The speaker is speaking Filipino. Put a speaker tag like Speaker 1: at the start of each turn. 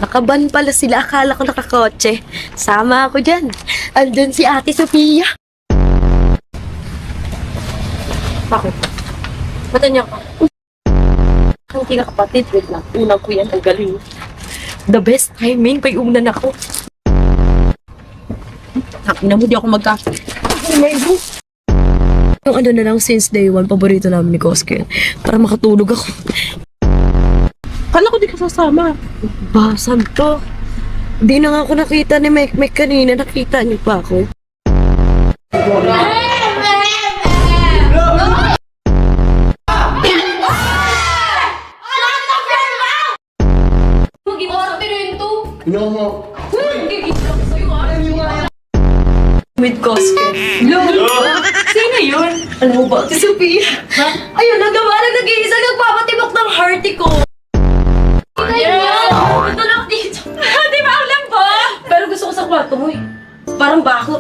Speaker 1: Nakaban pala sila. Akala ko nakakotse. Sama ako dyan. Andun si Ate Sofia. Bakit? Ba't niya ka? Hindi ka kapatid. Wait lang. Unang ko yan. Ang galing. The best timing. Pag-unan ako. Ina mo, di ako magka... Oh my God. Yung ano na lang since day one, paborito namin ni Koske. Para makatulog ako.
Speaker 2: Kala ko di ka sasama.
Speaker 1: Basan to. Di na nga ako nakita ni Mek kanina. Nakita niyo pa ako. With Koske. Sino yun? Alam mo ba, si Sophia? Ayun, nagawa na nag-iisa. Nagpapatibok ng hearty ko. Ito lang dito. Di ba ang lamba? Pero gusto ko sa kwarto mo eh. Parang bako.